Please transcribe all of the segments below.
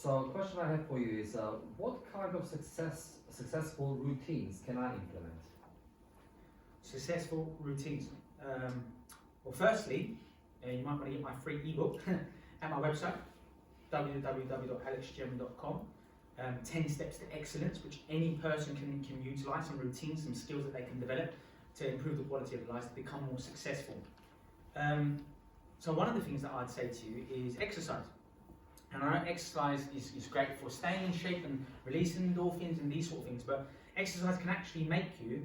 So, a question I have for you is, what kind of successful routines can I implement? Successful routines. Well, firstly, you might want to get my free ebook at my website, www.alexgerman.com. 10 steps to excellence, which any person can utilize, some routines, some skills that they can develop to improve the quality of their lives, to become more successful. So one of the things that I'd say to you is exercise. And I know exercise is great for staying in shape and releasing endorphins and these sort of things, but exercise can actually make you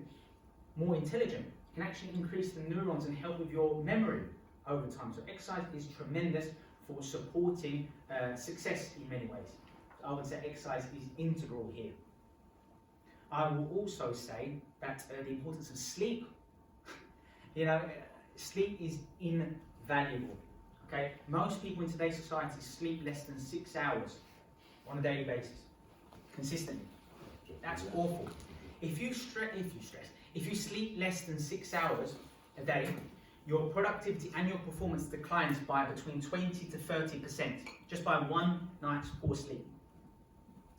more intelligent. It can actually increase the neurons and help with your memory over time. So exercise is tremendous for supporting success in many ways. I would say exercise is integral here. I will also say that the importance of sleep. Sleep is invaluable. Okay, most people in today's society sleep less than 6 hours on a daily basis, consistently. That's awful. If you sleep less than 6 hours a day, your productivity and your performance declines by between 20 to 30%, just by one night's poor sleep.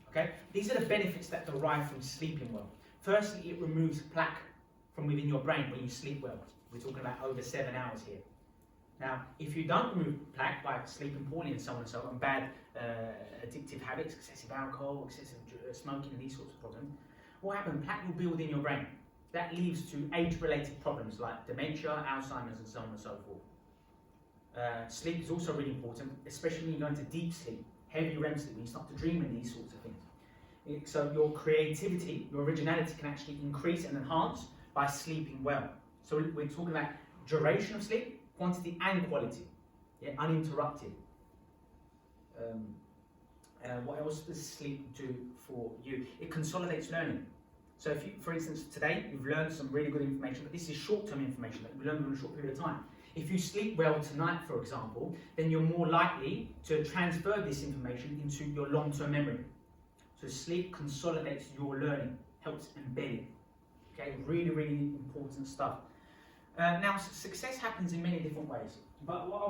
Okay, these are the benefits that derive from sleeping well. Firstly, it removes plaque from within your brain when you sleep well. We're talking about over 7 hours here. Now, if you don't remove plaque by sleeping poorly and so on and so on, bad addictive habits, excessive alcohol, excessive smoking and these sorts of problems, what happens? Plaque will build in your brain. That leads to age-related problems like dementia, Alzheimer's and so on and so forth. Sleep is also really important, especially when you go into deep sleep, heavy REM sleep, when you start to dream and these sorts of things. So your creativity, your originality can actually increase and enhance by sleeping well. So we're talking about duration of sleep, quantity and quality, uninterrupted. What else does sleep do for you? It consolidates learning. So if you, for instance, today you've learned some really good information, but this is short-term information that you learned in a short period of time. If you sleep well tonight, for example, then you're more likely to transfer this information into your long-term memory. So sleep consolidates your learning, helps embed it. Okay, really, really important stuff. Now, success happens in many different ways, but what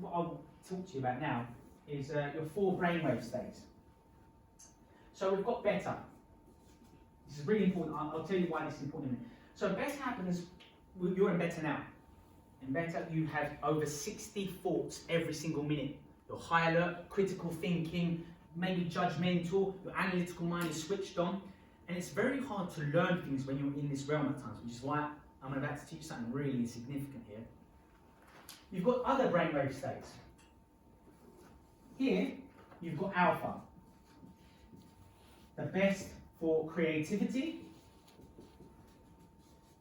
I'll talk to you about now is your 4 brainwave states. So we've got beta. This is really important. I'll tell you why this is important in a minute. So beta happens, you're in beta now. In beta, you have over 60 thoughts every single minute. You're high alert, critical thinking, maybe judgmental, your analytical mind is switched on, and it's very hard to learn things when you're in this realm at times, which is why I'm about to teach you something really significant here. You've got other brainwave states. Here, you've got alpha. The best for creativity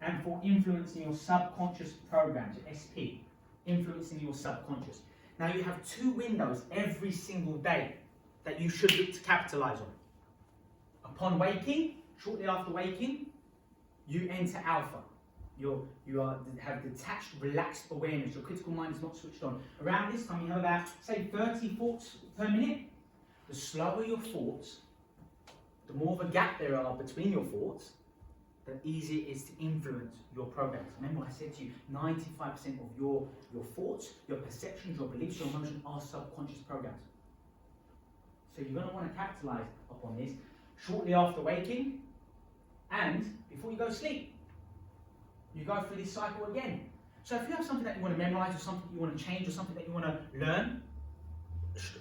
and for influencing your subconscious programs, SP, influencing your subconscious. Now you have 2 windows every single day that you should look to capitalize on. Upon waking, shortly after waking, you enter alpha. You have detached, relaxed awareness. Your critical mind is not switched on. Around this time, you have about, say, 30 thoughts per minute. The slower your thoughts, the more of a gap there are between your thoughts, the easier it is to influence your programs. Remember what I said to you, 95% of your thoughts, your perceptions, your beliefs, your emotions are subconscious programs. So you're going to want to capitalize upon this shortly after waking and before you go to sleep. You go through this cycle again. So if you have something that you want to memorize or something you want to change or something that you want to learn,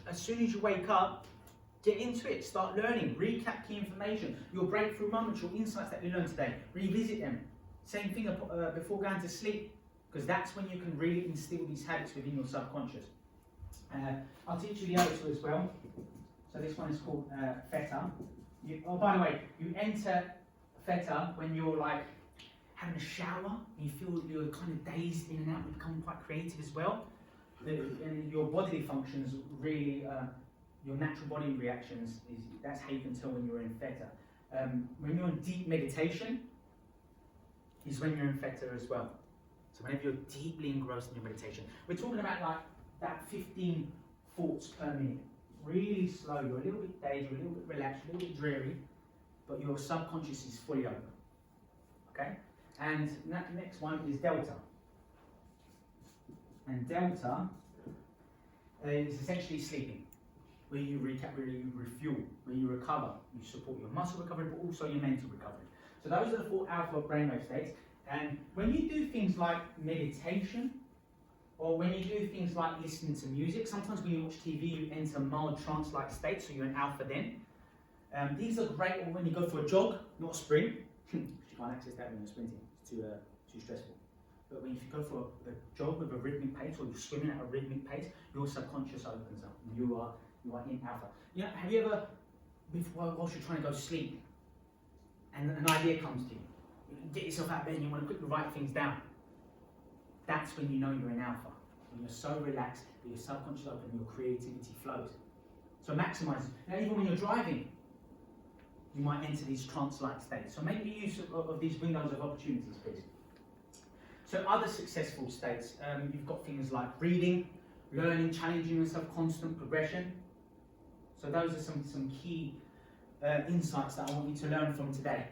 as soon as you wake up, get into it, start learning, recap key information, your breakthrough moments, your insights that you learned today, revisit them. Same thing before going to sleep, because that's when you can really instill these habits within your subconscious. I'll teach you the other 2 as well. So this one is called theta. Oh, by the way, you enter theta when you're like having a shower, and you feel you're kind of dazed in and out, you become quite creative as well. And your bodily functions really, your natural body reactions, that's how you can tell when you're in theta. When you're in deep meditation, is when you're in theta as well. So whenever you're deeply engrossed in your meditation, we're talking about like that 15 thoughts per minute. Really slow, you're a little bit dazed, you're a little bit relaxed, a little bit dreary, but your subconscious is fully open. Okay? And that next one is delta. And delta is essentially sleeping. where you recap, where you refuel, where you recover. You support your muscle recovery, but also your mental recovery. So those are the 4 alpha brainwave states. And when you do things like meditation, or when you do things like listening to music, sometimes when you watch TV, you enter mild trance-like states, so you're in alpha then. These are great when you go for a jog, not a sprint. You can't access that when you're sprinting, it's too stressful. But when you go for a jog with a rhythmic pace, or you're swimming at a rhythmic pace, your subconscious opens up, and you are in alpha. You know, have you ever, whilst you're trying to go to sleep, and an idea comes to you, get yourself out of bed and you want to quickly write things down? That's when you know you're in alpha. When you're so relaxed that your subconscious open and your creativity flows. So maximize. Now even when you're driving, you might enter these trance-like states. So make use of these windows of opportunities, please. So other successful states, you've got things like reading, learning, challenging yourself, constant progression. So those are some key insights that I want you to learn from today.